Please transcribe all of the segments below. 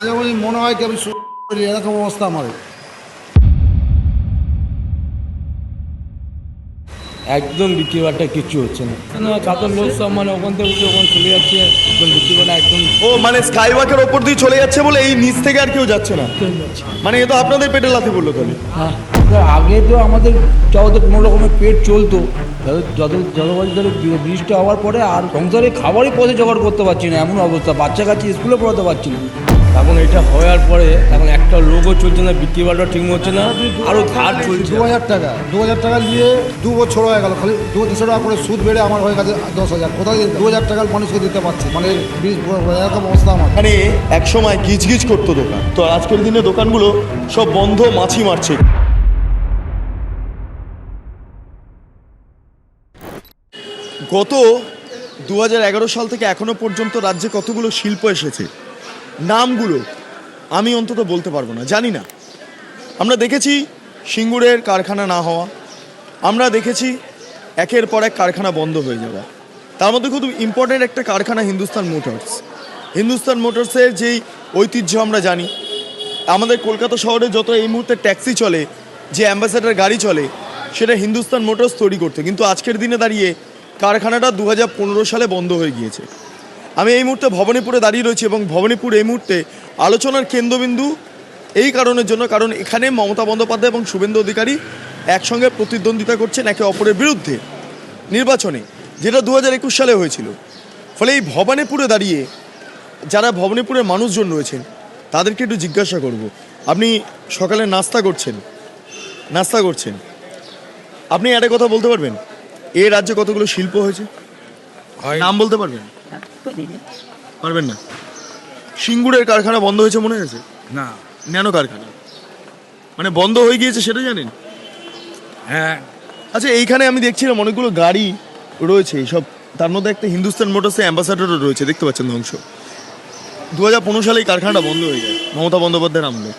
যেমন মনে হয় কি আমি এরকম অবস্থা আমার। একদম বিক্রি বাট্টা কিচ্ছু হচ্ছে না কেন চাদর লোক সব মানে ওখান থেকে উঠে ওখানে চলে যাচ্ছে একদম বিক্রি বাটা একদম ও মানে স্কাই ওয়াকের ওপর দিয়ে চলে যাচ্ছে বলে এই নিচ থেকে আর কেউ যাচ্ছে না, মানে এ তো আপনাদের পেটে লাথি পড়লো তাহলে। হ্যাঁ আগে তো আমাদের যাওয়াতে কোনো রকমের পেট চলতো, যত বছর ধরে বৃষ্টি হওয়ার পরে আর সংসারে খাবারই পথে জোগাড় করতে পারছি না, এমন অবস্থা। বাচ্চা কাচ্চা স্কুলে পড়াতে পারছি না। এখন এটা হওয়ার পরে এখন একটা লোকও চলছে না, বিক্রি বাটা ঠিক হচ্ছে না, আরও ধার চলছে। 2000 টাকা নিয়ে 2 বছর হয়ে গেল, খালি 200 টাকা করে সুদ বেড়ে আমার হয়ে গেছে 10,000। কোথায় 2000 টাকার মানুষকে দিতে পারছি, মানে এরকম অবস্থা আমার। মানে এক সময় গিজগিজ করতো দোকান, তো আজকের দিনে দোকানগুলো সব বন্ধ, মাছি মারছে। গত 2011 সাল থেকে এখনো পর্যন্ত রাজ্যে কতগুলো শিল্প এসেছে, নামগুলো আমি অন্তত বলতে পারবো না, জানি না। আমরা দেখেছি সিঙ্গুরের কারখানা না হওয়া, আমরা দেখেছি একের পর এক কারখানা বন্ধ হয়ে যাওয়া। তার মধ্যে খুব ইম্পর্টেন্ট একটা কারখানা হিন্দুস্তান মোটরস। হিন্দুস্তান মোটরসের যেই ঐতিহ্য আমরা জানি, আমাদের কলকাতা শহরে যত এই মুহূর্তে ট্যাক্সি চলে, যে অ্যাম্বাসেডার গাড়ি চলে, সেটা হিন্দুস্তান মোটরস তৈরি করতে, কিন্তু আজকের দিনে দাঁড়িয়ে কারখানাটা 2015 সালে বন্ধ হয়ে গিয়েছে। আমি এই মুহূর্তে ভবানীপুরে দাঁড়িয়ে রয়েছি এবং ভবানীপুর এই মুহূর্তে আলোচনার কেন্দ্রবিন্দু এই কারণের জন্য, কারণ এখানে মমতা বন্দ্যোপাধ্যায় এবং শুভেন্দু অধিকারী একসঙ্গে প্রতিদ্বন্দ্বিতা করছেন একে অপরের বিরুদ্ধে নির্বাচনে, যেটা 2021 সালে হয়েছিল। ফলে এই ভবানীপুরে দাঁড়িয়ে যারা ভবানীপুরের মানুষজন রয়েছেন তাদেরকে একটু জিজ্ঞাসা করব, আপনি সকালে নাস্তা করছেন, আপনি একটা কথা বলতে পারবেন এই রাজ্যে কতগুলো শিল্প হয়েছে? নাম বলতে পারবেন? পারবেন না। সিঙ্গুরের কারখানা বন্ধ হয়েছে মনে হয়েছে? না। ন্যানো কারখানা মানে বন্ধ হয়ে গিয়েছে, সেটা জানেন? হ্যাঁ। আচ্ছা, এইখানে আমি দেখছিলাম অনেকগুলো গাড়ি রয়েছে সব, তার মধ্যে একটা হিন্দুস্তান মোটরসের অ্যাম্বাসাডারও রয়েছে, দেখতে পাচ্ছেন ধ্বংস। 2015 সালে এই কারখানাটা বন্ধ হয়ে যায় মমতা বন্দ্যোপাধ্যায়ের আমলে।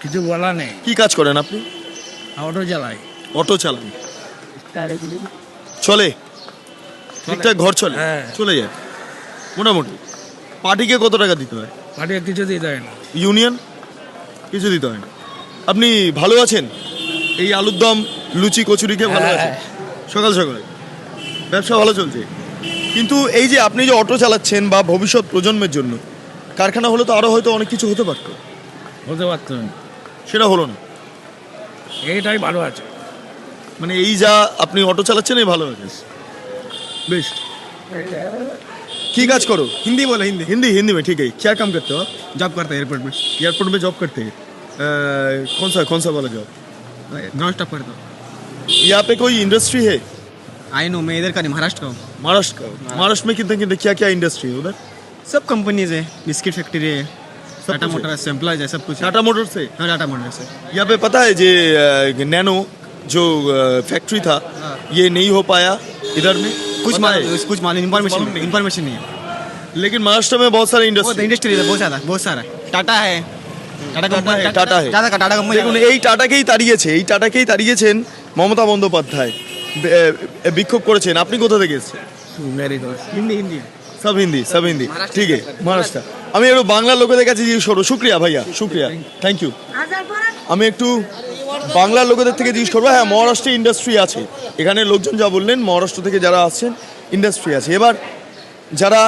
কিছু বলা নেই। কি কাজ করেন আপনি? অটো চালাই। অটো চালান? চলে ঠিকঠাক? ঘর চলে? হ্যাঁ। চলে যায় মোটামুটি। পার্টিকে কত টাকা দিতে হয়? পাঠিয়ে কিছু দিতে হয় না। ইউনিয়ন কিছু দিতে হয় না। আপনি ভালো আছেন? এই আলুর দম লুচি কচুরি খেয়ে ভালো আছেন? সকাল সকাল ব্যবসা ভালো চলছে, কিন্তু এই যে আপনি যে অটো চালাচ্ছেন বা ভবিষ্যৎ প্রজন্মের জন্য কারখানা হলে তো আরও হয়তো অনেক কিছু হতে পারত, হতে পারতো না, সেটা হলো না। এইটাই ভালো আছে। মানে এই যা আপনি অটো চালাচ্ছেন এই ভালো আছে, বেশ। की काज करो? हिंदी बोलो हिंदी हिंदी हिंदी में ठीक है। क्या काम करते हो आप? जॉब करते हैं एयरपोर्ट में एयरपोर्ट में जॉब करते हैं? कौन सा वाला जॉब? नॉन स्टॉप करता हूँ। यहाँ पे कोई इंडस्ट्री है? आई नो मैं इधर का नहीं महाराष्ट्र का हूँ। महाराष्ट्र का? महाराष्ट्र में कितने कितने क्या क्या इंडस्ट्री है उधर? सब कंपनीज है, बिस्किट फैक्ट्री है, टाटा कुछ है? मोटर्स एम्प्लॉयज है, सब कुछ है। टाटा मोटर्स से? हाँ टाटा मोटर्स है। यहाँ पे पता है जे नैनो जो फैक्ट्री था ये नहीं हो पाया इधर में, कुछ पता है? कुछ मालूम मालूम नहीं। इन्फॉर्मेशन नहीं है। लेकिन महाराष्ट्र में बहुत सारे बहुत इंडस्ट्री। इंडस्ट्री है, बहुत सारा टाटा है, टाटा कंपनी है, टाटा है। ज़्यादा का टाटा দেখুন कंपनी। এই টাটাকেই তাড়িয়েছেন মমতা বন্দ্যোপাধ্যায়, বিক্ষোভ করেছেন। আপনি কোথা থেকে এসেছেন? वेरी गुड हिंदी हिंदी সব হিন্দি ঠিক আছে। মহারাষ্ট্র। আমি একটু বাংলা লোকেদের কাছে জিজ্ঞেস করবো। শুক্রিয়া ভাইয়া, শুক্রিয়া, থ্যাংক ইউ। আমি একটু বাংলার লোকেদের থেকে জিজ্ঞেস করবো। হ্যাঁ, মহারাষ্ট্রে ইন্ডাস্ট্রি আছে, এখানে লোকজন যা বললেন মহারাষ্ট্র থেকে যারা আসছেন ইন্ডাস্ট্রি আছে। এবার যারা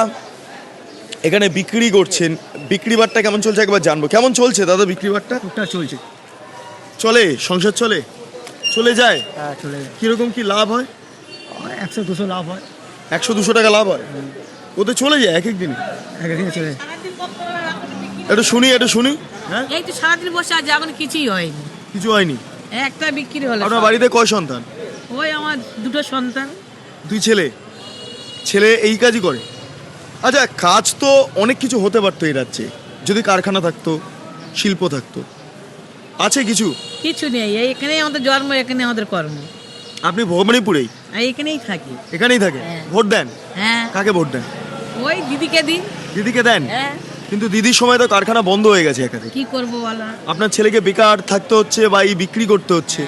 এখানে বিক্রি করছেন, বিক্রি বাট্টা কেমন চলছে একবার জানবো। কেমন চলছে দাদা বিক্রি বাট্টা? टूटा चलছে চলে, সংসার চলে যায়? হ্যাঁ চলে কীরকম কি লাভ হয়? 100-200 লাভ হয় 100-200 টাকা লাভ হয়, ওতে চলে যায় এক দিনে? একদিনে চলে। একটু শুনি। হ্যাঁ, এই তো সারাদিন বসে আছে, এখন কিছুই হয়নি, কিছু হয়নি। একটা বিক্রি হলো। আপনার বাড়িতে কয় সন্তান? ওই আমার 2টো সন্তান। 2 ছেলে এই কাজই করে? আচ্ছা, কাজ তো অনেক কিছু হতে পারতো এই রাজ্যে যদি কারখানা থাকতো, শিল্প থাকতো। আছে কিছু? কিছু নেই, এখানেই আমাদের জন্ম, এখানে আমাদের কর্ম। আপনি ভবানীপুরেই? এখানেই থাকি। এখানেই থাকে? হ্যাঁ। ভোট দেন? হ্যাঁ। কাকে ভোট দেন? ওই দিদিকে দিন। দিদিকে দেন? হ্যাঁ। কিন্তু দিদির সময় তো কারখানা বন্ধ হয়ে গেছে একাধিক। কি করবো বলো? আপনার ছেলেকে বেকার থাকতে হচ্ছে বা এই বিক্রি করতে হচ্ছে।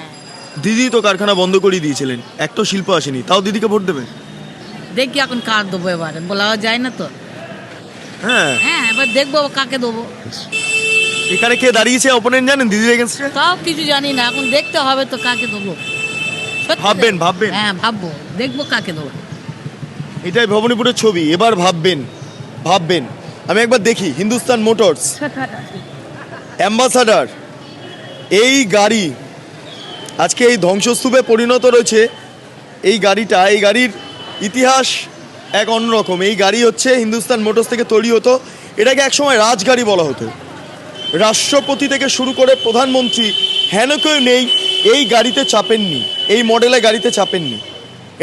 দিদি তো কারখানা বন্ধ করে দিয়েছিলেন, একটা শিল্প আসেনি, তাও দিদিকে ভোট দেবেন? দেখি এখন কার দেবো এবারে বলা যায় না তো। হ্যাঁ, হ্যাঁ এবার দেখবো কাকে দেবো। এখানে কে দাঁড়িয়েছে অপোনেন্ট জানেন দিদির এগেনস্টে? তাও কিছু জানি না, এখন দেখতে হবে তো কাকে দেবো। সত্যি ভাববেন, তো? ভাববেন। হ্যাঁ ভাববো, দেখবো কাকে দেবো। এটাই ভবানীপুরের ছবি, এবার ভাববেন, ভাববেন। আমি একবার দেখি হিন্দুস্তান মোটরস অ্যাম্বাসাডার এই গাড়ি আজকে এই ধ্বংসস্তূপে পরিণত রয়েছে। এই গাড়িটা, এই গাড়ির ইতিহাস এক অন্যরকম। এই গাড়ি হচ্ছে হিন্দুস্তান মোটরস থেকে তৈরি হতো। এটাকে একসময় রাজগাড়ি বলা হতো। রাষ্ট্রপতি থেকে শুরু করে প্রধানমন্ত্রী হেন কেউ নেই এই গাড়িতে চাপেননি, এই মডেলের গাড়িতে চাপেননি।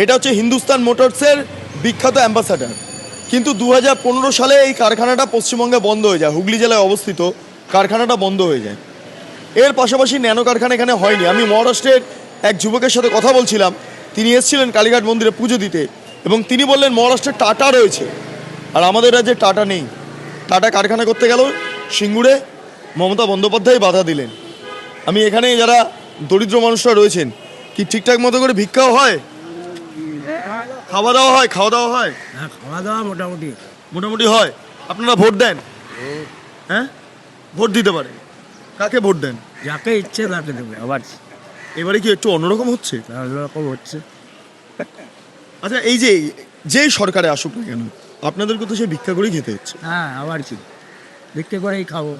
এটা হচ্ছে হিন্দুস্তান মোটরসের বিখ্যাত অ্যাম্বাসাডার। কিন্তু 2015 সালে এই কারখানাটা পশ্চিমবঙ্গে বন্ধ হয়ে যায়। হুগলি জেলায় অবস্থিত কারখানাটা বন্ধ হয়ে যায়। এর পাশাপাশি ন্যানো কারখানা এখানে হয়নি। আমি মহারাষ্ট্রের এক যুবকের সাথে কথা বলছিলাম, তিনি এসেছিলেন কালীঘাট মন্দিরে পুজো দিতে এবং তিনি বললেন মহারাষ্ট্রে টাটা রয়েছে আর আমাদের রাজ্যে টাটা নেই। টাটা কারখানা করতে গেল সিঙ্গুরে, মমতা বন্দ্যোপাধ্যায় বাধা দিলেন। আমি এখানে যারা দরিদ্র মানুষরা রয়েছেন, কি ঠিকঠাক মতো করে ভিক্ষাও হয়, খাওয়া দাওয়া হয়, খাওয়া দাওয়া হয়? হ্যাঁ খাওয়া দাওয়া মোটামুটি মোটামুটি হয়। আপনারা ভোট দেন? হ্যাঁ, ভোট দিতে পারে। কাকে ভোট দেন? যাকে ইচ্ছে তাকে দেবে। আবার এবারে কি একটু অন্যরকম হচ্ছে? অন্যরকম হচ্ছে। আচ্ছা, এই যে যেই সরকারে আসুক না কেন আপনাদেরকে তো সে ভিক্ষা করেই খেতে হচ্ছে। হ্যাঁ আবার কি, ভিক্ষে করেই খাবো।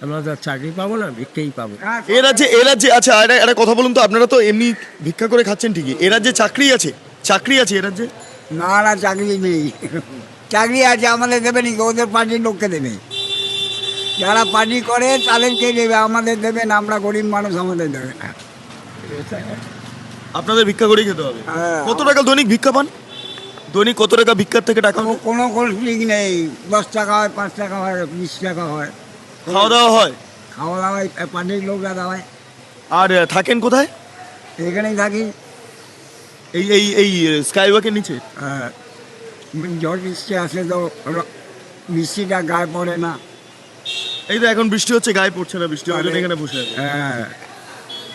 আমরা তো চাকরি পাবো না, ভিক্ষেই পাবো। এ রাজ্যে আচ্ছা একটা কথা বলুন তো, আপনারা তো এমনি ভিক্ষা করে খাচ্ছেন ঠিকই, এ রাজ্যে চাকরি আছে? চাকরি আছে এ রাজ্যে? না না, চাকরি নেই। চাকরি আছে আমাদের দেবে নাকি? ওদের পার্টির লোককে দেবে, যারা পার্টি করে তাদেরকে দেবে, আমাদের দেবে না। আমরা গরিব মানুষ, আমাদের দেবে না। আপনাদের ভিক্ষা করেই খেতে হবে। হ্যাঁ। কত টাকা দৈনিক ভিক্ষা পান? দৈনিক কত টাকা ভিক্ষার থেকে টাকা হয়? কোনো ঠিক নেই। 10 টাকা হয়, 5 টাকা হয়, 20 টাকা হয়। খাওয়া দাওয়া হয়? খাওয়া দাওয়া পার্টির লোকরা দেওয়ায়। আর থাকেন কোথায়? এখানেই থাকি। এই এই এই স্কাইওয়াকের নিচে? হ্যাঁ, ঝড় বৃষ্টি আসলে তো বৃষ্টিটা গায়ে পড়ে না। এই তো এখন বৃষ্টি হচ্ছে, গায়ে পড়ছে না বৃষ্টি, ওই জন্য এখানে বসে আছে। হ্যাঁ,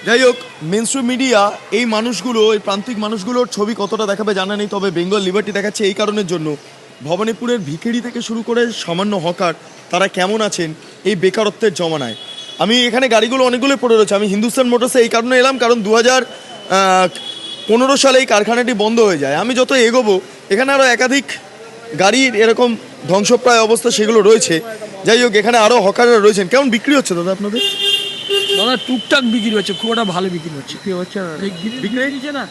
যাই হোক, মেনস্ট্রিম মিডিয়া এই মানুষগুলো, এই প্রান্তিক মানুষগুলোর ছবি কতটা দেখাবে জানা নেই, তবে বেঙ্গল লিবার্টি দেখাচ্ছে এই কারণের জন্য ভবানীপুরের ভিখিরি থেকে শুরু করে সামান্য হকার তারা কেমন আছেন এই বেকারত্বের জমানায়। আমি এখানে গাড়িগুলো অনেকগুলো পড়ে রয়েছে। আমি হিন্দুস্তান মোটরসে এই কারণে এলাম কারণ 2015 সালে এই কারখানাটি বন্ধ হয়ে যায়। আমি যত এগোবো এখানে আরও একাধিক গাড়ির এরকম ধ্বংসপ্রায় অবস্থা সেগুলো রয়েছে। যাই হোক, এখানে আরও হকাররা রয়েছেন। কেমন বিক্রি হচ্ছে দাদা আপনাদের? দাদা টুকটাক বিক্রি হচ্ছে, খুব একটা ভালো বিক্রি হচ্ছে। কি হচ্ছে না, বিক্রি হয়ে দিচ্ছে না,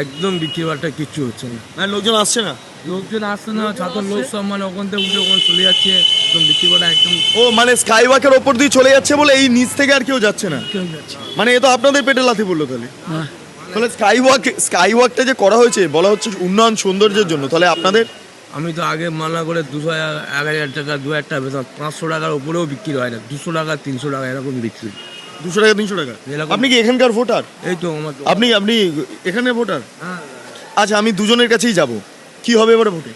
একদম বিক্রি বাটা কিচ্ছু হচ্ছে না। হ্যাঁ, লোকজন আসছে না? লোকজন আসছে না, ছাত্র লোক সব মানে ওখান থেকে উঠে ওখানে চলে যাচ্ছে, একদম বিক্রি বাটা একদম ও মানে স্কাইওয়াকের ওপর দিয়ে চলে যাচ্ছে বলে এই নিচ থেকে আর কেউ যাচ্ছে না? কেউ যাচ্ছে। মানে এ তো আপনাদের পেটে লাথি পড়লো তাহলে। হ্যাঁ। তাহলে স্কাইওয়াকটা যে করা হয়েছে বলা হচ্ছে উন্নয়ন সৌন্দর্যের জন্য, তাহলে আপনাদের? আমি তো আগে মানা করে 200 1,000 টাকা 2,000 টাকা বেতন, 500 টাকার উপরেও বিক্রি হয় না, 200 টাকা 300 টাকা এরকম বিক্রি। 200 টাকা 300 টাকা? এরকম। আপনি কি এখানকার ভোটার? এই তো আমার আপনি এখানে ভোটার? হ্যাঁ। আচ্ছা, আমি দুজনের কাছেই যাব। কি হবে এবারে ভোটে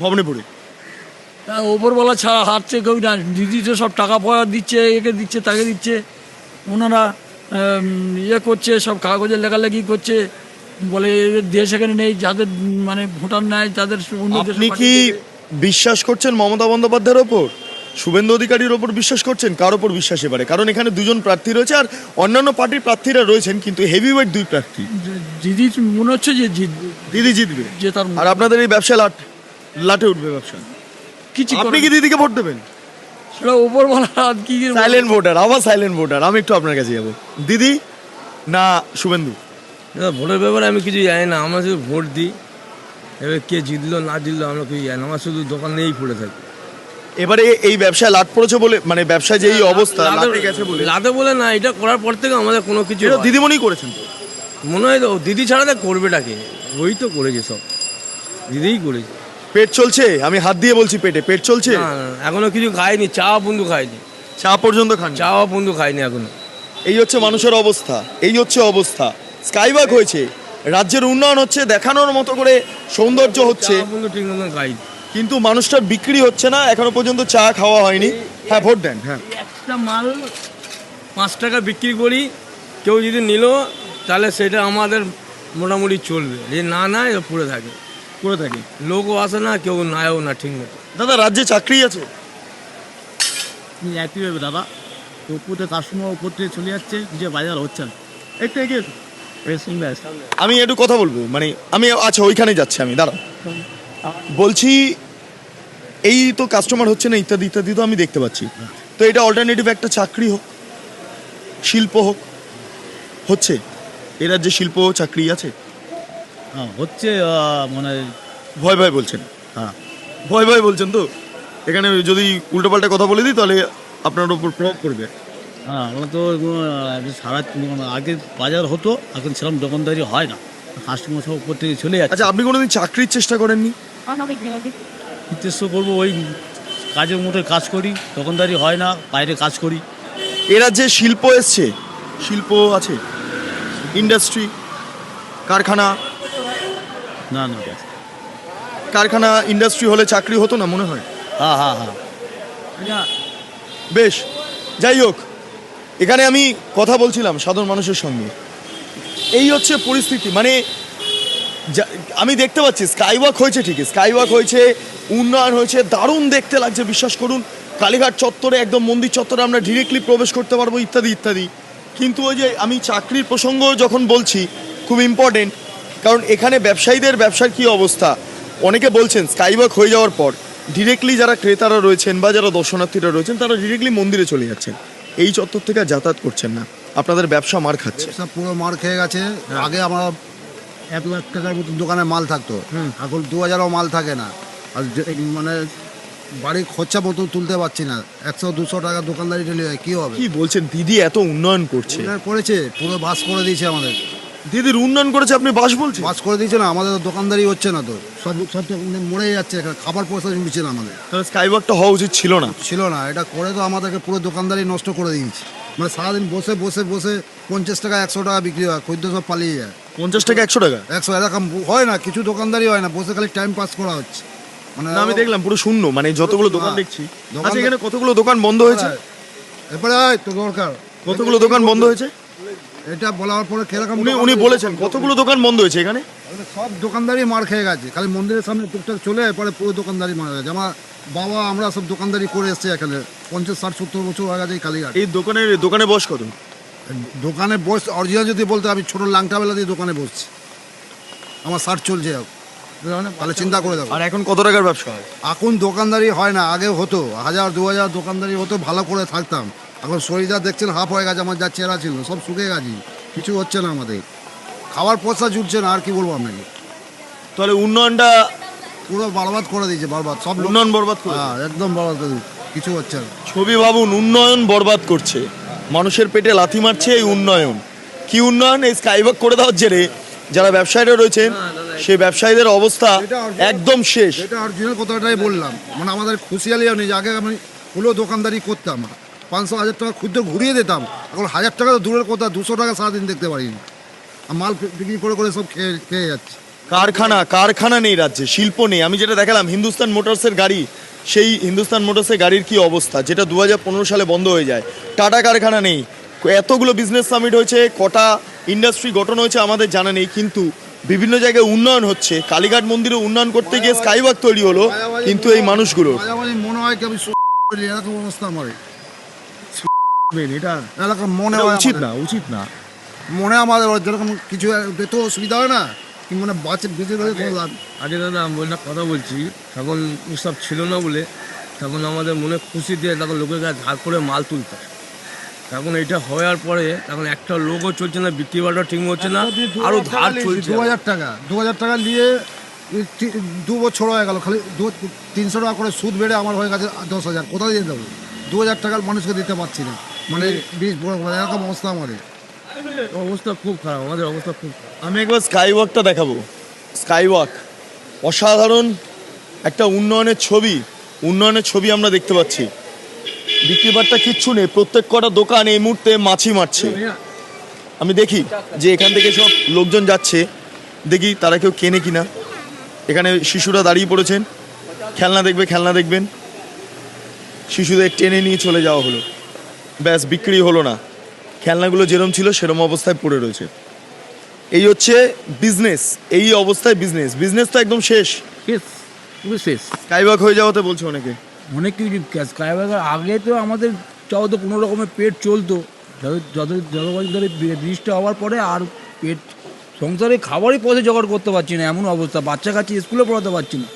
ভবানীপুরে? তা ওপরবেলা ছাড়া হাঁটছে কেউ না, দিদি তো সব টাকা পয়সা দিচ্ছে, একে দিচ্ছে তাকে দিচ্ছে, ওনারা ইয়ে করছে, সব কাগজের লেখালেখি করছে, বলে এদের দেশ এখানে নেই, যাদের মানে ভোটার নেয় তাদের অন্য দেশে আপনি কি পাঠিয়ে দেবে। বিশ্বাস করছেন মমতা বন্দ্যোপাধ্যায়ের ওপর, শুভেন্দু অধিকারীর ওপর বিশ্বাস করছেন? কার ওপর বিশ্বাস এবারে? কারণ এখানে দুজন প্রার্থী রয়েছে আর অন্যান্য পার্টির প্রার্থীরা রয়েছেন, কিন্তু হেভিওয়েট দুই প্রার্থী। দিদি মনে হচ্ছে যে জিতবে, দিদি জিতবে যে তার আর আপনাদের এই ব্যবসা লাটে উঠবে ব্যবসা। কিছু আপনি কি দিদিকে ভোট দেবেন? সেটা ওপরবেলা আর কি সাইলেন্ট ভোটার, আবার সাইলেন্ট ভোটার। আমি একটু আপনার কাছে যাবো। দিদি না শুভেন্দু? ভোটের ব্যাপারে আমি কিছু জানি না, আমরা শুধু ভোট দিই, এবার কে জিতলো না জিতলো আমরা কিছু জানি না, আমার শুধু দোকান নিয়েই পড়ে থাকি। এবারে এই ব্যবসায় লাট পড়েছে বলে, মানে ব্যবসায় যে এই অবস্থা লাটে গেছে বলে? লাদে বলে না, এটা করার পর থেকে আমাদের কোনো কিছু এটা দিদিমণি করেছেন তো? মনে হয় তো দিদি ছাড়া তো করবেটাকে, ওই তো করেছে সব, দিদিই করেছে। পেট চলছে? আমি হাত দিয়ে বলছি, পেট চলছে? না, এখনো কিছু খাইনি, চা বন্ধু খাইনি, চা পর্যন্ত খান? চা বন্ধু খাইনি এখনো। এই হচ্ছে মানুষের অবস্থা, এই হচ্ছে অবস্থা। স্কাইওয়াক হয়েছে, রাজ্যের উন্নয়ন হচ্ছে, দেখানোর মতো করে সৌন্দর্য হচ্ছে, চা বন্ধু ঠিক মতন খাইনি। কিন্তু মানুষটার বিক্রি হচ্ছে না, এখনো পর্যন্ত চা খাওয়া হয়নি। হ্যাঁ, ভোট দেন। হ্যাঁ, একটা মাল 5 টাকা বিক্রি করি, কেউ যদি নিল তাহলে সেটা আমাদের মোটামুটি চলবে, যে না না এটা পড়ে থাকে। করে থাকি। লোকও আসে না, কেউ নায়ও না ঠিক মতো। দাদা রাজ্যে চাকরি আছে? একই হবে দাদা, তো উপর থেকে কাস্টমার উপর থেকে চলে যাচ্ছে, যে বাজার হচ্ছে না। একটু এগিয়ে আমি একটু কথা বলবো, মানে আমি আচ্ছা ওইখানে যাচ্ছি, আমি দাঁড়াও। বলছি এই তো কাস্টমার হচ্ছে না ইত্যাদি ইত্যাদি তো আমি দেখতে পাচ্ছি, তো এটা অল্টারনেটিভ একটা চাকরি হোক, শিল্প হোক, হচ্ছে এ রাজ্যে শিল্প চাকরি আছে? হ্যাঁ হচ্ছে, মানে ভয় ভয় বলছেন? হ্যাঁ ভয় ভয় বলছেন তো? এখানে যদি উল্টোপাল্টা কথা বলে দিই তাহলে আপনার উপর প্রভাব পড়বে। হ্যাঁ, আমরা তো সারা আগে বাজার হতো, এখন সেরকম দোকানদারি হয় না, কাস্টমার সব উপর থেকে চলে যাচ্ছে। আচ্ছা আপনি কোনোদিন চাকরির চেষ্টা করেননি? চেষ্টা করবো, ওই কাজের মতো কাজ করি, দোকানদারি হয় না, বাইরে কাজ করি। এ রাজ্যে শিল্প এসছে, শিল্প আছে, ইন্ডাস্ট্রি, কারখানা। না না, কারখানা ইন্ডাস্ট্রি হলে চাকরি হতো না মনে হয়? হ্যাঁ হ্যাঁ হ্যাঁ। বেশ, যাই হোক, এখানে আমি কথা বলছিলাম সাধারণ মানুষের সঙ্গে। এই হচ্ছে পরিস্থিতি, মানে আমি দেখতে পাচ্ছি স্কাইওয়াক হয়েছে, ঠিকই স্কাইওয়াক হয়েছে, উন্নয়ন হয়েছে, দারুণ দেখতে লাগছে, বিশ্বাস করুন। কালীঘাট চত্বরে একদম মন্দির চত্বরে আমরা ডিরেক্টলি প্রবেশ করতে পারবো, ইত্যাদি ইত্যাদি। কিন্তু ওই যে আমি চাকরির প্রসঙ্গ যখন বলছি, খুব ইম্পর্টেন্ট, কারণ এখানে ব্যবসায়ীদের ব্যবসার কী অবস্থা। অনেকে বলছেন স্কাইওয়াক হয়ে যাওয়ার পর ডিরেক্টলি যারা ক্রেতারা রয়েছেন বা যারা দর্শনার্থীরা রয়েছেন তারা ডিরেক্টলি মন্দিরে চলে যাচ্ছেন, এই চত্বর থেকে যাতায়াত করছেন না, আপনাদের ব্যবসা মার খাচ্ছে। সব পুরো মার খেয়ে গেছে। আগে আমরা 1 লাখ টাকার মতো দোকানে মাল থাকতো, এখন 2000ও মাল থাকে না। আর মানে বাড়ির খরচা মতো তুলতে পারছি না, 100-200 টাকা দোকানদারি টেনে যায়, কী হবে? কি বলছেন, দিদি এত উন্নয়ন করছে? করেছে, পুরো বাস করে দিয়েছে আমাদের। দিদির উন্নয়ন করেছে, আপনি বাস বলছেন? বাস করে দিয়েছে না, আমাদের তো দোকানদারি হচ্ছে না, তো সব সব তো মরে যাচ্ছে, খাবার পয়সা জুড়ছে না আমাদের। তাহলে স্কাইওয়াকটা হওয়া উচিত ছিল না? ছিল না, এটা করে তো আমাদেরকে পুরো দোকানদারি নষ্ট করে দিয়েছে। মানে সারাদিন বসে বসে বসে 50 টাকা 100 টাকা বিক্রি হয়, খদ্দের সব পালিয়ে যায়। 50 টাকা 100 টাকা? 100 এরকম হয় না, কিছু দোকানদারি হয় না, বসে খালি টাইম পাস করা হচ্ছে। মানে না, আমি দেখলাম পুরো শূন্য, মানে যতগুলো দোকান দেখছি। আচ্ছা এখানে কতগুলো দোকান বন্ধ হয়েছে? এরপরে তো দরকার, কতগুলো দোকান বন্ধ হয়েছে এটা বলার পরে কিরকম উনি বলেছেন কতগুলো দোকান বন্ধ হয়েছে এখানে? সব দোকানদারি মার খেয়ে গেছে, খালি মন্দিরের সামনে টুকটাক চলে এরপরে পুরো দোকানদারি মারা গেছে। আমার বাবা আমরা সব দোকানদারি করে এসেছি এখানে 50-60-70 বছর হয়ে গেছে এই কালীঘাট। এই দোকানে বয়স কত? দোকানে বস অরিজিনাল যদি বলতে আমি ছোটো লাংটাবেলা দিয়ে দোকানে বসছি, আমার 60 চলছে, তাহলে চিন্তা করে দেখো। আর এখন কত টাকার ব্যবসা হয়? এখন দোকানদারি হয় না, আগে হতো 1000-2000 দোকানদারি হতো, ভালো করে থাকতাম। এখন শরীরটা দেখছেন হাফ হয়ে গেছে, আমার যা চেহারা ছিল সব শুকে গেছি, কিছু হচ্ছে না আমাদের, খাবার পয়সা জুটছে না, আর কি বলবো আপনাকে। তাহলে উন্নয়নটা পুরো বরবাদ করে দিয়েছে, বরবাদ, সব উন্নয়ন বরবাদ করে? হ্যাঁ একদম বরবাদ করে দিয়েছে, কিছু হচ্ছে না। ছবি ভাবুন, উন্নয়ন বরবাদ করছে, মানুষের পেটে লাথি মারছে এই উন্নয়ন। কি উন্নয়ন? এই স্কাইওয়াক করে দেওয়ার জেরে যারা ব্যবসায়ীরা রয়েছেন সেই ব্যবসায়ীদের অবস্থা একদম শেষ। এটা অরিজিনাল কথাটাই বললাম, মানে আমাদের খুশিয়ালিও নেই যে আগে আমি হলো দোকানদারি করতাম, 500-1000 টাকা ক্ষুদ্র ঘুরিয়ে দিতাম, এখন 1000 টাকা তো দূরের কথা, 200 টাকা সারাদিন দেখতে পারিনি। আর মাল বিক্রি করে করে সব খেয়ে যাচ্ছে। কারখানা নেই রাজ্যে, শিল্প নেই। আমি যেটা দেখালাম হিন্দুস্তান মোটরসের গাড়ি, সেই হিন্দুস্তান মোটরসের গাড়ির কি অবস্থা, যেটা 2015 সালে বন্ধ হয়ে যায়। টাটা কারখানা নেই, এতগুলো বিজনেস সামিট হয়েছে, কটা ইন্ডাস্ট্রি গঠন হয়েছে আমাদের জানা নেই, কিন্তু বিভিন্ন জায়গায় উন্নয়ন হচ্ছে। কালীঘাট মন্দিরে উন্নয়ন করতে গিয়ে স্কাইওয়াক তৈরি হলো, কিন্তু এই মানুষগুলো মনে হয় কি আমি এরকম অবস্থা আমার এটা এরকম মনে হয় উচিত আমাদের। না, উচিত না। মনে হয় আমাদের যেরকম কিছু তো অসুবিধা হয় না, কি মানে বাচ্চা বেঁচে রয়ে কোনো লাভ। আগে দাদা আমি কথা বলছি, তখন এসব ছিল না বলে তখন আমাদের মনে খুশি দিয়ে তখন লোকের কাছে ধার করে মাল তুলতাম। এখন এটা হওয়ার পরে এখন একটা লোকও চলছে না, বিক্রি বাটা ঠিক হচ্ছে না, আরও ধার চলছে। 2000 টাকা নিয়ে 2 বছর হয়ে গেল, খালি 300 টাকা করে সুদ বেড়ে আমার হয়ে গেছে 10,000। কোথায় দিয়ে দেবো? 2000 টাকার মানুষকে দিতে পারছি না, মানে এরকম অবস্থা আমাদের। অবস্থা খুব খারাপ, আমাদের অবস্থা খুব খারাপ। আমি একবার স্কাইওয়াকটা দেখাবো। স্কাইওয়াক অসাধারণ একটা উন্নয়নের ছবি আমরা দেখতে পাচ্ছি। বিক্রিবারটা কিচ্ছু নেই, প্রত্যেক কটা দোকান এই মুহূর্তে মাছি মারছে। আমি দেখি যে এখান থেকে সব লোকজন যাচ্ছে, দেখি তারা কেউ কেনে কিনা। এখানে শিশুরা দাঁড়িয়ে পড়েছেন, খেলনা দেখবেন, শিশুদের টেনে নিয়ে চলে যাওয়া হলো, ব্যাস বিক্রি হলো না। খেলনাগুলো যেরম ছিল সেরম অবস্থায় পড়ে রয়েছে। এই হচ্ছে বিজনেস, এই অবস্থায় বিজনেস তো একদম শেষ, শেষ, পুরো শেষ। স্কাইওয়াক হয়ে যাওয়াতে বলছে অনেকে। অনেক কিছু স্কাইওয়াকের আগে তো আমাদের চাও তো কোনো রকমের পেট চলতো, যত বছর ধরে ব্রিজটা হওয়ার পরে আর পেট সংসারে খাবারই পথে জোগাড় করতে পারছি না, এমন অবস্থা। বাচ্চা কাচ্চা স্কুলে পড়াতে পারছি না,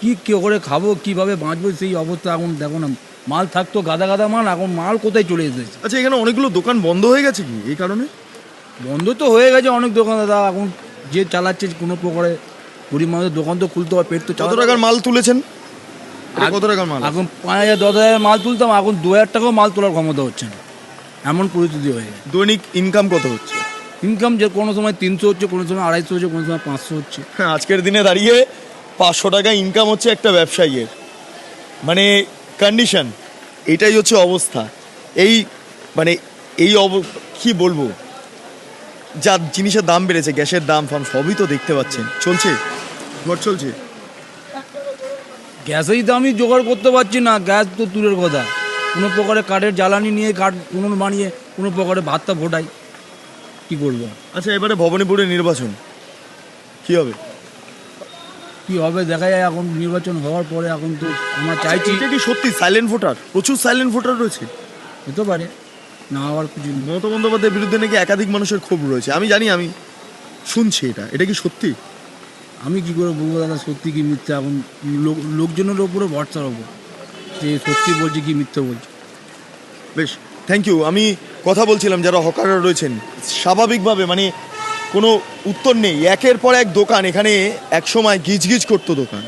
কী করে খাবো, কীভাবে বাঁচবো, সেই অবস্থা এখন দেখো না। মাল থাকতো গাদা গাদা মাল, এখন মাল কোথায় চলে এসেছে। আচ্ছা, এখানে অনেকগুলো দোকান বন্ধ হয়ে গেছে কি এই কারণে? বন্ধ তো হয়ে গেছে অনেক দোকান দাদা, এখন যে চালাচ্ছে কোনো প্রকারে গরিব মানুষের দোকান তো খুলতে হয়, পেট তো কত চালাতে টাকার হবে। মাল তুলেছেন? এটা কত টাকার মাল? এখন 5,000 10,000 মাল তুলতাম, এখন 2,000 টাকাও মাল তোলার ক্ষমতা হচ্ছে না, এমন পরিস্থিতি হয়ে গেছে। দৈনিক ইনকাম কত হচ্ছে? ইনকাম যে কোনো সময় 300 হচ্ছে, কোনো সময় 250 হচ্ছে, কোনো সময় 500 হচ্ছে। হ্যাঁ, আজকের দিনে দাঁড়িয়ে 500 টাকা ইনকাম হচ্ছে একটা ব্যবসায়ীর, মানে কন্ডিশন, এটাই হচ্ছে অবস্থা। এই মানে কি বলবো, যা জিনিসের দাম বেড়েছে, গ্যাসের দাম ফাম সবই তো দেখতে পাচ্ছেন, চলছে, ঘর চলছে। গ্যাসের দামই জোগাড় করতে পারছি না, গ্যাস তো দূরের কথা, কোনো প্রকারে কাঠের জ্বালানি নিয়ে কাঠ উনুন বানিয়ে কোনো প্রকারে ভাতটা ফোটাই, কী করবো। আচ্ছা, এবারে ভবানীপুরে নির্বাচন কি হবে? কী হবে দেখা যায়, এখন নির্বাচন হওয়ার পরে এখন তো আমরা চাইছি। এটা কি সত্যি সাইলেন্ট ভোটার? প্রচুর সাইলেন্ট ভোটার রয়েছে। হতে পারে, না হওয়ার কিছু নেই। মমতা বন্দ্যোপাধ্যায়ের বিরুদ্ধে নাকি একাধিক মানুষের ক্ষোভ রয়েছে, আমি জানি, আমি শুনছি, এটা কি সত্যি? আমি কী করে বলবো দাদা, সত্যি কি মিথ্যা, এখন লোকজনের ওপরে ভরসার ওপর যে সত্যি বলছে কি মিথ্যা বলছে। বেশ, থ্যাংক ইউ। আমি কথা বলছিলাম যারা হকাররা রয়েছেন, স্বাভাবিকভাবে মানে কোনো উত্তর নেই, একের পর এক দোকান, এখানে একসময় গিজগিজ করতো দোকান,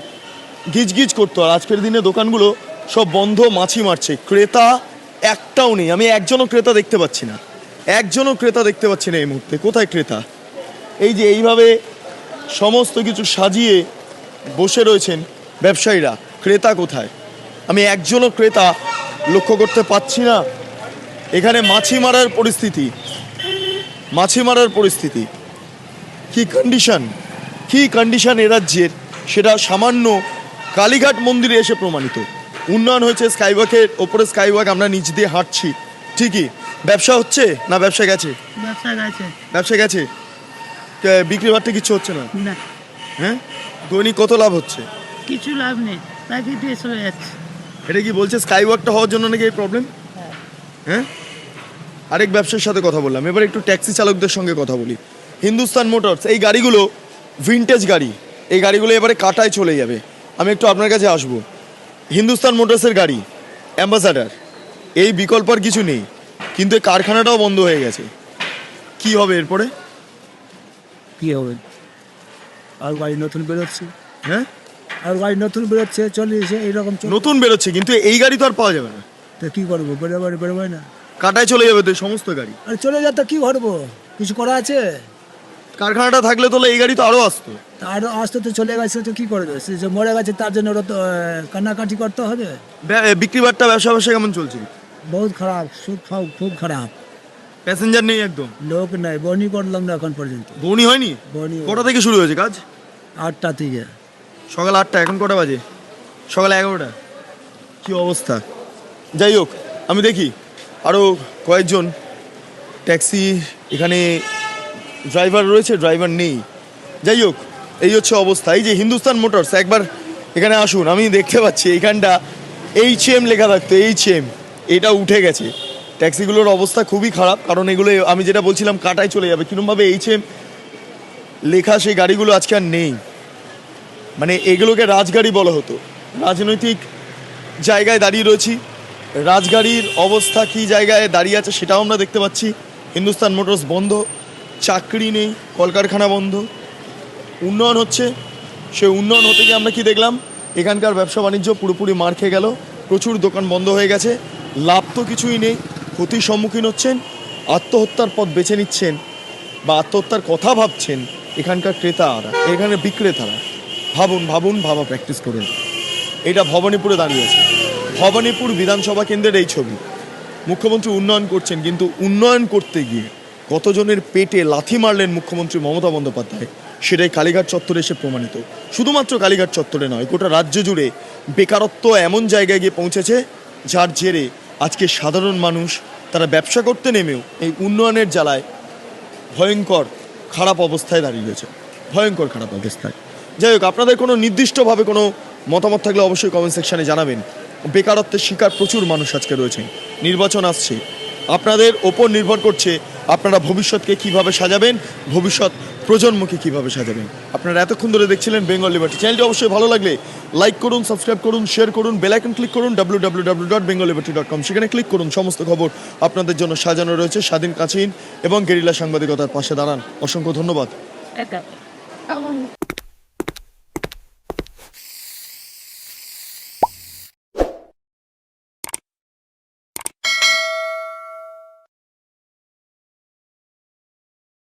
গিজগিজ করতো, আর আজকের দিনে দোকানগুলো সব বন্ধ, মাছি মারছে, ক্রেতা একটাও নেই। আমি একজনও ক্রেতা দেখতে পাচ্ছি না, এই মুহূর্তে। কোথায় ক্রেতা? এই যে এইভাবে সমস্ত কিছু সাজিয়ে বসে রয়েছেন ব্যবসায়ীরা, ক্রেতা কোথায়? আমি একজনও ক্রেতা লক্ষ্য করতে পাচ্ছি না। এখানে মাছি মারার পরিস্থিতি, কি কন্ডিশন এ রাজ্যের, সেটা সামান্য কালীঘাট মন্দিরে এসে প্রমাণিত। উন্নয়ন হয়েছে, স্কাইওয়াকের ওপরে স্কাইওয়াক, আমরা নিচ দিয়ে হাঁটছি, ঠিকই। ব্যবসা হচ্ছে না ব্যবসা গেছে? ব্যবসা গেছে, বিক্রি বাট্টা কিছু হচ্ছে না। না, হ্যাঁ, দৈনিক কত লাভ হচ্ছে? কিছু লাভ নেই, তাকে দিয়ে চলে যাচ্ছে। এটা কি বলছে স্কাইওয়াকটা হওয়ার জন্য নাকি এই প্রবলেম? হ্যাঁ, আরেক ব্যবসার সাথে কথা বললাম, এবার একটু ট্যাক্সি চালকদের সঙ্গে কথা বলি। হিন্দুস্তান মোটরস, এই গাড়িগুলো ভিনটেজ গাড়ি, এই গাড়িগুলো এবারে কাটায় চলে যাবে। আমি একটু আপনার কাছে আসবো। হিন্দুস্তান মোটরসের গাড়ি, অ্যাম্বাসাডার, এই বিকল্প আর কিছু নেই, কিন্তু এই কারখানাটাও বন্ধ হয়ে গেছে। কি হবে এরপরে? কী হবে, আর গাড়ি নতুন বেরোচ্ছে, হ্যাঁ, আর গাড়ি নতুন বেরোচ্ছে, চলে এসে এইরকম নতুন বেরোচ্ছে, কিন্তু এই গাড়ি তো আর পাওয়া যাবে না, তো কী করবো, বেরোবে না, কাটায় চলে যাবে তো এই সমস্ত গাড়ি। আর চলে যা তো কী করবো, কিছু করা আছে? কারখানাটা থাকলে তো এই গাড়ি তো আরও আসতো। আর আসতে তো চলে গেছে, তো কী করবে, সে যে মরে গেছে তার জন্য ওরা তো কান্নাকাটি করতে হবে। বিক্রি বাট্টা ব্যবসা কেমন চলছে? বহুত খারাপ, খুব খারাপ, প্যাসেঞ্জার নেই একদম, লোক নাই, বনি করলাম না এখন পর্যন্ত। বনি হয়নি? বনি কটা থেকে শুরু হয়েছে কাজ? 8টা থেকে। সকাল 8টা, এখন কটা বাজে? সকাল 11টা। কি অবস্থা! যাই হোক, আমি দেখি আরও কয়েকজন ট্যাক্সি, এখানে ড্রাইভার রয়েছে, ড্রাইভার নেই। যাই হোক, এই হচ্ছে অবস্থা। এই যে হিন্দুস্তান মোটরস, একবার এখানে আসুন, আমি দেখতে পাচ্ছি এইখানটা HM লেখা থাকতো, HM, এটা উঠে গেছে। ট্যাক্সিগুলোর অবস্থা খুবই খারাপ, কারণ এগুলো আমি যেটা বলছিলাম কাটায় চলে যাবে, কিরমভাবে HM লেখা সেই গাড়িগুলো আজকে আর নেই। মানে এগুলোকে রাজগাড়ি বলা হতো। রাজনৈতিক জায়গায় দাঁড়িয়ে রয়েছি, রাজগাড়ির অবস্থা কী জায়গায় দাঁড়িয়ে আছে সেটাও আমরা দেখতে পাচ্ছি। হিন্দুস্তান মোটরস বন্ধ, চাকরি নেই, কলকারখানা বন্ধ। উন্নয়ন হচ্ছে, সে উন্নয়ন হতে গিয়ে আমরা কি দেখলাম, এখানকার ব্যবসা বাণিজ্য পুরোপুরি মার খেয়ে গেল, প্রচুর দোকান বন্ধ হয়ে গেছে, লাভ তো কিছুই নেই, ক্ষতির সম্মুখীন হচ্ছেন, আত্মহত্যার পথ বেছে নিচ্ছেন বা আত্মহত্যার কথা ভাবছেন এখানকার ক্রেতারা, এখানে বিক্রেতারা। ভাবা প্র্যাকটিস করুন। এটা ভবানীপুরে দাঁড়িয়ে আছে, ভবানীপুর বিধানসভা কেন্দ্রের এই ছবি। মুখ্যমন্ত্রী উন্নয়ন করছেন, কিন্তু উন্নয়ন করতে গিয়ে কতজনের পেটে লাথি মারলেন মুখ্যমন্ত্রী মমতা বন্দ্যোপাধ্যায়, সেটাই কালীঘাট চত্বরে এসে প্রমাণিত। শুধুমাত্র কালীঘাট চত্বরে নয়, গোটা রাজ্য জুড়ে বেকারত্ব এমন জায়গায় গিয়ে পৌঁছেছে, যার জেরে আজকে সাধারণ মানুষ তারা ব্যবসা করতে নেমেও এই উন্নয়নের জ্বালায় ভয়ঙ্কর খারাপ অবস্থায় দাঁড়িয়ে রয়েছে, ভয়ঙ্কর খারাপ অবস্থায়। যাই হোক, আপনাদের কোনো নির্দিষ্টভাবে কোনো মতামত থাকলে অবশ্যই কমেন্ট সেকশানে জানাবেন। বেকারত্বের শিকার প্রচুর মানুষ আজকে রয়েছেন, নির্বাচন আসছে, আপনাদের ওপর নির্ভর করছে আপনারা ভবিষ্যৎকে কিভাবে সাজাবেন, ভবিষ্যৎ প্রজন্মকে কিভাবে সাজাবেন। আপনারা এতক্ষণ ধরে দেখছিলেন বেঙ্গল লিবার্টি। চ্যানেলটি অবশ্যই ভালো লাগলে লাইক করুন, সাবস্ক্রাইব করুন, শেয়ার করুন, বেল আইকন ক্লিক করুন www.bengalliberty.com। সেখানে ক্লিক করুন, সমস্ত খবর আপনাদের জন্য সাজানো রয়েছে। স্বাধীন, কাছেন এবং গেরিলা সাংবাদিকতার পাশে দাঁড়ান। অসংখ্য ধন্যবাদ।